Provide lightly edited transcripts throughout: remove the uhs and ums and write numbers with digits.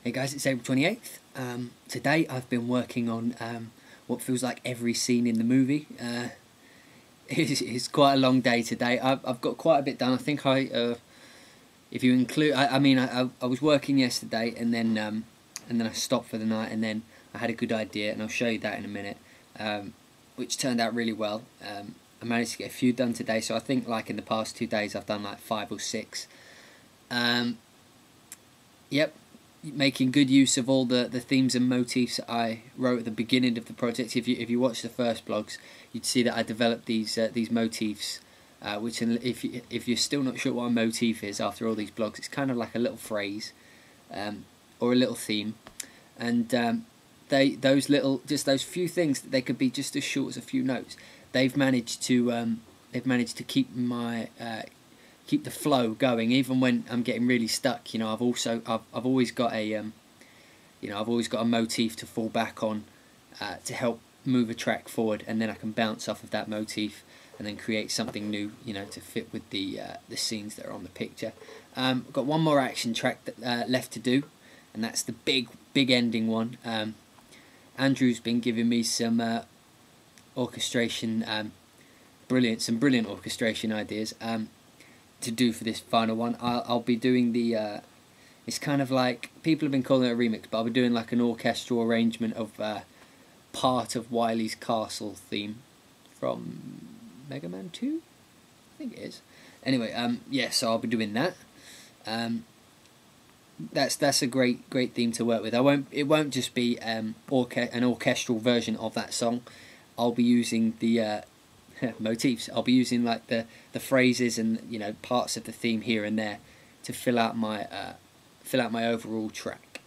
Hey guys, it's April 28th. Today I've been working on what feels like every scene in the movie. It's quite a long day today. I've got quite a bit done. I think if you include, I was working yesterday and then I stopped for the night, and then I had a good idea, and I'll show you that in a minute, which turned out really well. I managed to get a few done today, so I think like in the past 2 days I've done like 5 or 6. Yep. Making good use of all the themes and motifs I wrote at the beginning of the project. If you watch the first blogs, you'd see that I developed these motifs, which if you're still not sure what a motif is after all these blogs, it's kind of like a little phrase or a little theme, and those few things, they could be just as short as a few notes. They've managed to keep the flow going even when I'm getting really stuck. You know, I've always got a motif to fall back on to help move a track forward, and then I can bounce off of that motif and then create something new, you know, to fit with the scenes that are on the picture. I've got one more action track left to do, and that's the big ending one. Andrew's been giving me some orchestration, some brilliant orchestration ideas to do for this final one. I'll be doing the it's kind of like, people have been calling it a remix, but I'll be doing like an orchestral arrangement of part of Wily's castle theme from Mega Man 2, I think it is. Anyway, yeah, so I'll be doing that. That's a great theme to work with. It won't just be an orchestral version of that song. I'll be using the motifs. I'll be using like the phrases and, you know, parts of the theme here and there to fill out my overall track.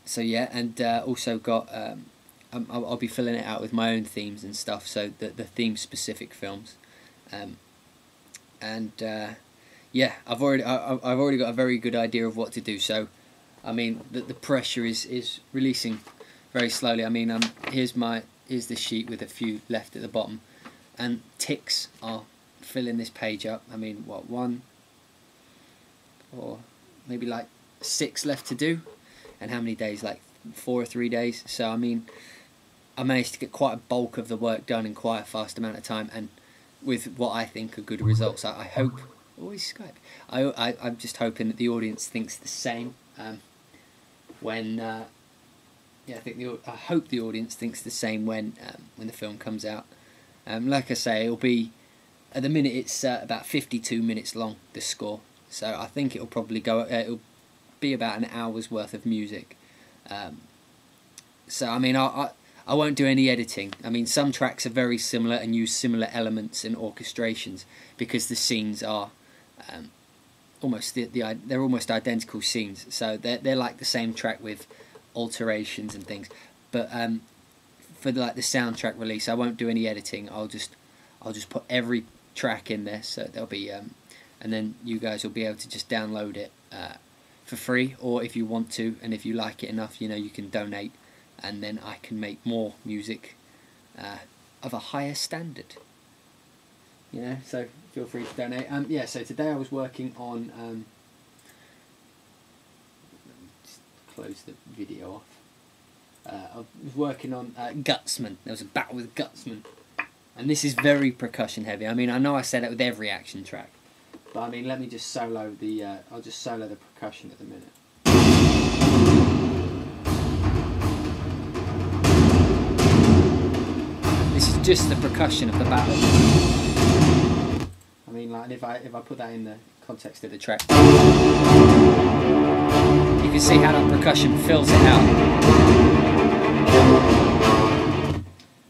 So yeah, and also got I'll be filling it out with my own themes and stuff. So the theme specific films, yeah, I've already got a very good idea of what to do. So I mean, the pressure is releasing very slowly. I mean, here's the sheet with a few left at the bottom, and ticks are filling this page up. I mean, what, 1 or maybe like 6 left to do, and how many days? Like 4 or 3 days. So I mean, I managed to get quite a bulk of the work done in quite a fast amount of time, and with what I think are good results. I hope. Always Skype. I'm just hoping that the audience thinks the same. Yeah, I hope the audience thinks the same when the film comes out. Like I say, it'll be, at the minute it's about 52 minutes long, the score. So I think it'll probably it'll be about an hour's worth of music. So I mean, I won't do any editing. I mean, some tracks are very similar and use similar elements and orchestrations because the scenes are they're almost identical scenes. So they're like the same track with alterations and things, but for the soundtrack release, I won't do any editing. I'll just put every track in there, so there'll be and then you guys will be able to just download it for free, or if you want to, and if you like it enough, you know, you can donate, and then I can make more music of a higher standard. You know, so feel free to donate. Yeah, so today I was working on close the video off. I was working on Gutsman. There was a battle with Gutsman, and this is very percussion heavy. I mean, I know I said it with every action track, but I mean, let me just solo the. I'll just solo the percussion at the minute. This is just the percussion of the battle. I mean, like, if I put that in the context of the track, you can see how that percussion fills it out.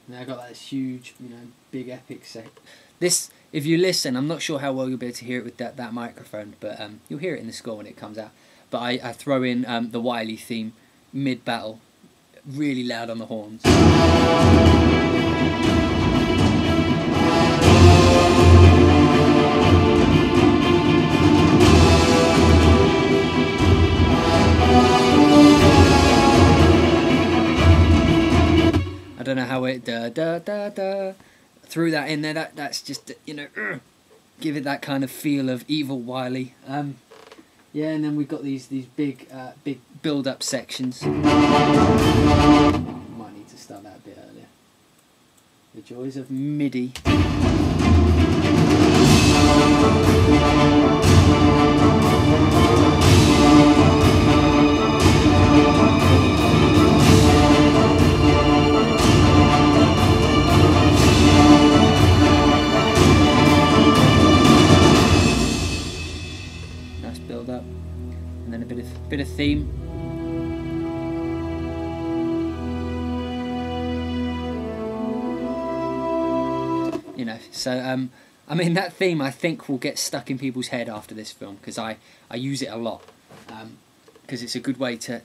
Now I got that huge, you know, big epic set. This, if you listen, I'm not sure how well you'll be able to hear it with that microphone, but you'll hear it in the score when it comes out. But I throw in the Wily theme mid-battle, really loud on the horns. I don't know how it threw that in there. That's just, you know, give it that kind of feel of evil Wily. Yeah, and then we've got these big big build-up sections. Might need to start that a bit earlier. The joys of MIDI. Nice build-up, and then a bit of theme. You know, so I mean, that theme I think will get stuck in people's head after this film, because I use it a lot, because it's a good way to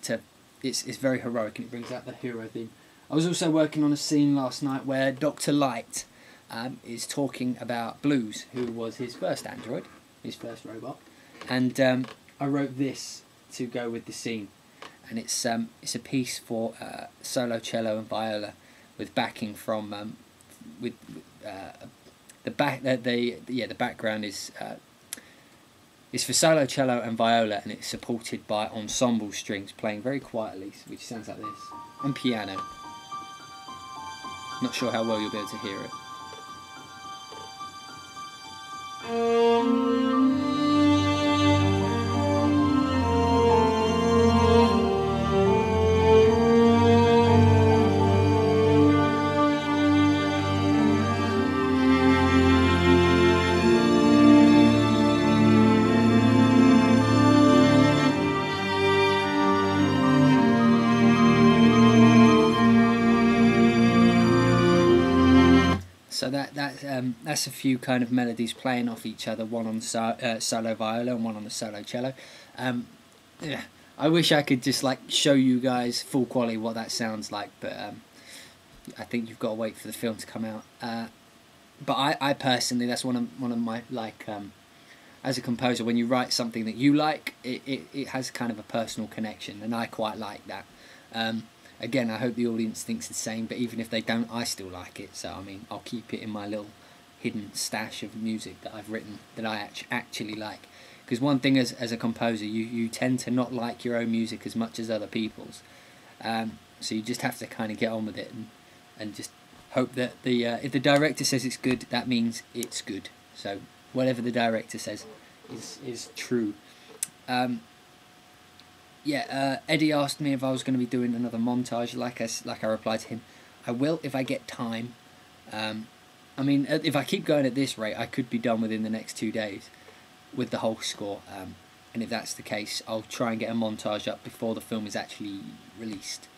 it's very heroic and it brings out the hero theme. I was also working on a scene last night where Dr. Light is talking about Blues, who was his first android, his first robot, and I wrote this to go with the scene, and it's a piece for solo cello and viola, with backing from the background is for solo cello and viola, and it's supported by ensemble strings playing very quietly, which sounds like this, and piano. Not sure how well you'll be able to hear it. So that's a few kind of melodies playing off each other, one on solo viola and one on the solo cello. Yeah, I wish I could just like show you guys full quality what that sounds like, but I think you've got to wait for the film to come out. But I personally, that's one of my like as a composer, when you write something that you like, it has kind of a personal connection, and I quite like that. Again, I hope the audience thinks the same, but even if they don't, I still like it. So, I mean, I'll keep it in my little hidden stash of music that I've written that I actually like. Because one thing as a composer, you tend to not like your own music as much as other people's. So you just have to kind of get on with it and just hope that if the director says it's good, that means it's good. So whatever the director says is true. Eddie asked me if I was going to be doing another montage. Like I replied to him, I will if I get time. I mean, if I keep going at this rate, I could be done within the next 2 days with the whole score. And if that's the case, I'll try and get a montage up before the film is actually released.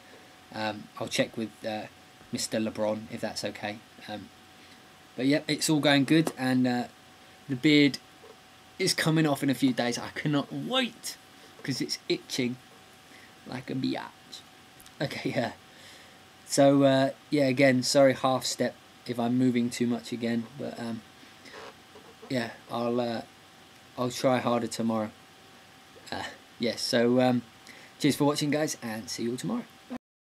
I'll check with Mr. LeBron if that's okay. But yeah, it's all going good, and the beard is coming off in a few days. I cannot wait, because it's itching like a biatch. Okay, yeah. So, yeah, again, sorry, half step if I'm moving too much again, but yeah, I'll try harder tomorrow. Yes, so cheers for watching, guys, and see you all tomorrow.